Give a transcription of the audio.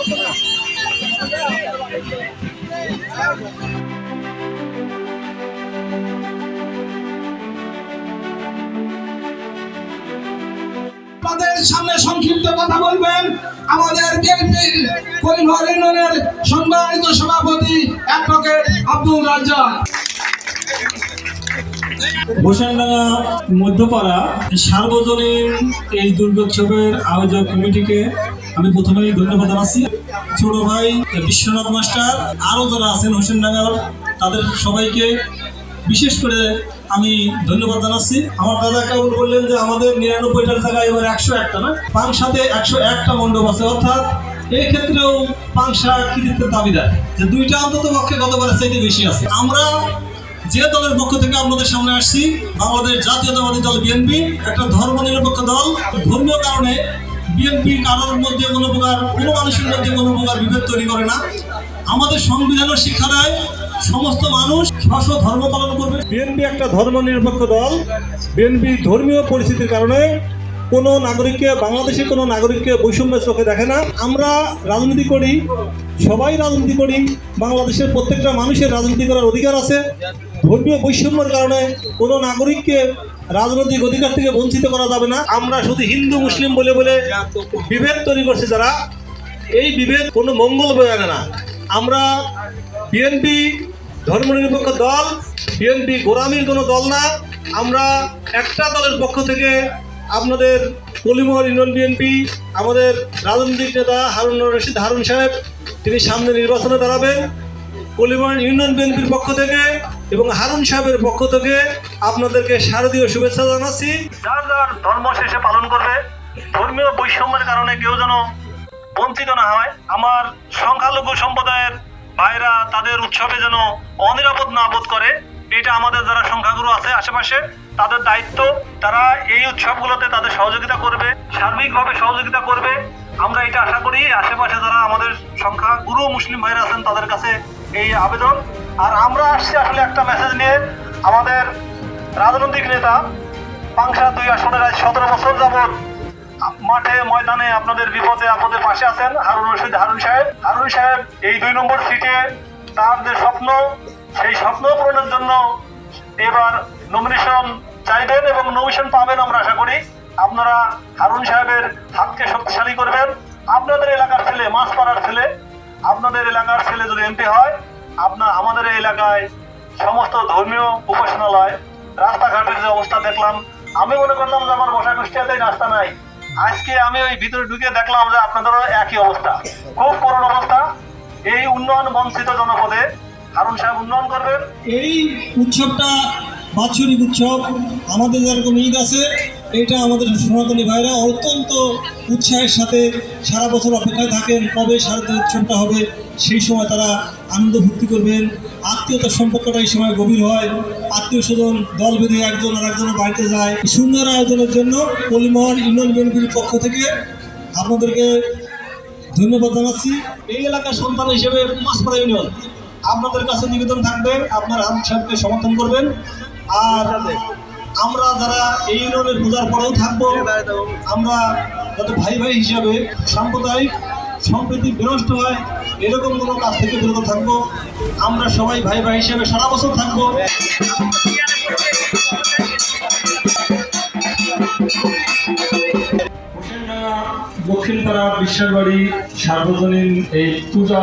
আপনাদের সামনে সংক্ষিপ্ত কথা বলবেন আমাদের বিএনপির কলিমহল ইউনিয়নের সম্মানিত সভাপতি অ্যাডভোকেট আব্দুল রাজ্জাক। হোসেনডাঙ্গা মধ্যপাড়া সার্বজনীন এই দুর্গোৎসবের আয়োজক কমিটিকে আমি প্রথমেই ধন্যবাদ জানাচ্ছি। ছোট ভাই বিশ্বনাথ মাস্টার, আরও যারা আছেন হোসেনডাঙ্গার, তাদের সবাইকে বিশেষ করে আমি ধন্যবাদ জানাচ্ছি। আমার দাদা কেবল বললেন যে আমাদের 99টার জায়গায় এবার 101টা না, পাংশাতে 101টা মণ্ডপ আছে, অর্থাৎ এই ক্ষেত্রেও পাংশা কৃতিত্বের দাবিদার যে 2টা অন্তত পক্ষে গতবারের চাইতে বেশি আছে। আমরা যে দলের পক্ষ থেকে আপনাদের সামনে আসছি, বাংলাদেশ জাতীয়তাবাদী দল বিএনপি, একটা ধর্মনিরপেক্ষ দল। ধর্মীয় কারণে বিএনপি কারোর মধ্যে কোনো মানুষের মধ্যে কোনো প্রকার বিভেদ তৈরি করে না। আমাদের সংবিধানের শিক্ষা দেয় সমস্ত মানুষ স্ব ধর্ম পালন করবে। বিএনপি একটা ধর্মনিরপেক্ষ দল। বিএনপি ধর্মীয় পরিস্থিতির কারণে কোনো নাগরিককে, বাংলাদেশের কোনো নাগরিককে বৈষম্যের চোখে দেখে না। আমরা রাজনীতি করি, সবাই রাজনীতি করি, বাংলাদেশের প্রত্যেকটা মানুষের রাজনীতি করার অধিকার আছে। ধর্মীয় বৈষম্যের কারণে কোনো নাগরিককে রাজনৈতিক অধিকার থেকে বঞ্চিত করা যাবে না। আমরা শুধু হিন্দু মুসলিম বলে বলে বিভেদ তৈরি করছি যারা, এই বিভেদ কোনো মঙ্গল বয়ে আনে না। আমরা বিএনপি ধর্মনিরপেক্ষ দল, বিএনপি গোরামির কোনো দল না। আমরা একটা দলের পক্ষ থেকে আপনাদের কলিমহল ইউনিয়ন বিএনপি, আমাদের রাজনৈতিক নেতা হারুনুর রশিদ হারুন সাহেব, তিনি সামনে নির্বাচনে দাঁড়াবেন। কলিমহল ইউনিয়ন বিএনপির পক্ষ থেকে এবং হারুন সাহেবের পক্ষ থেকে আপনাদেরকে শারদীয় শুভেচ্ছা জানাচ্ছি। যার যার ধর্ম শেষে পালন করবে, ধর্মীয় বৈষম্যের কারণে কেউ যেন বঞ্চিত না হয়। আমার সংখ্যালঘু সম্প্রদায়ের ভাইরা তাদের উৎসবে যেন অনিরাপদ না বোধ করে, এটা আমাদের যারা সংখ্যাগুরু আছে আশেপাশে, তাদের দায়িত্ব। তারা এই উৎসবগুলোতে তাদের সহযোগিতা করবে, সার্বিকভাবে সহযোগিতা করবে। আমরা এটা আশা করি। আশেপাশে যারা আমাদের সংখ্যাগুরু মুসলিম ভাইরা আছেন তাদের কাছে এই আবেদন। আর আমরা আসছি আসলে একটা মেসেজ নিয়ে। আমাদের রাজনৈতিক নেতা পাংশা 2 আসনের 17 বছর যাবৎ মাঠে ময়দানে আপনাদের বিপদে আপদে পাশে আছেন হারুন রশিদ হারুন সাহেব। হারুন সাহেব এই 2 নম্বর সিটে তার যে স্বপ্ন, সেই স্বপ্ন পূরণের জন্য এবার নমিনেশন চাইবেন এবং নমিনেশন পাবেন। আমরা আশা করি আপনারা হারুন সাহেবের হাতকে শক্তিশালী করবেন। আপনাদের এলাকার ছেলে, মাছপাড়ার ছেলে, আপনাদের এলাকার ছেলে যদি এমপি হয়, আমাদের এই এলাকায় সমস্ত ধর্মীয় উপাসনালয়, রাস্তাঘাটের যে অবস্থা দেখলাম, আমি মনে করলাম যে আমার বসা কুষ্টিয়াতে রাস্তা নাই। আজকে আমি ওই ভিতরে ঢুকে দেখলাম যে আপনাদেরও একই অবস্থা, খুব করুণ অবস্থা। এই উন্নয়ন বঞ্চিত জনপদে হারুন সাহেব উন্নয়ন করবেন। এই উৎসবটা বাৎসরিক উৎসব, আমাদের যেরকম ঈদ আছে, এটা আমাদের সনাতনী ভাইরা অত্যন্ত উৎসাহের সাথে সারা বছর অপেক্ষায় থাকেন কবে শারদীয় উৎসবটা হবে। সেই সময় তারা আনন্দ ভক্তি করবেন। আত্মীয়তার সম্পর্কটা এই সময় গভীর হয়। আত্মীয় স্বজন দল বেঁধে একজন আর একজনের বাড়িতে যায়। সুন্দর আয়োজনের জন্য কলিমহল ইউনিয়ন বিএনপির পক্ষ থেকে আপনাদেরকে ধন্যবাদ জানাচ্ছি। এই এলাকার সন্তান হিসেবে মাছপাড়া ইউনিয়ন আপনাদের কাছে নিবেদন থাকবে, আপনারা হারুন সাহেবকে সমর্থন করবেন। আর আমরা যারা এই ইউনিয়নের পূজার পরেও থাকবো, আমরা যাতে ভাই ভাই হিসাবে সাম্প্রদায়িক সম্প্রীতি বিনষ্ট হয় এরকম কোনো কাজ থেকে বিরত থাকবো। আমরা সবাই ভাই ভাই হিসেবে সারা বছর থাকবো। হোসেনডাঙ্গা দক্ষিণপাড়া বিশ্বাসবাড়ি সার্বজনীন এই পূজা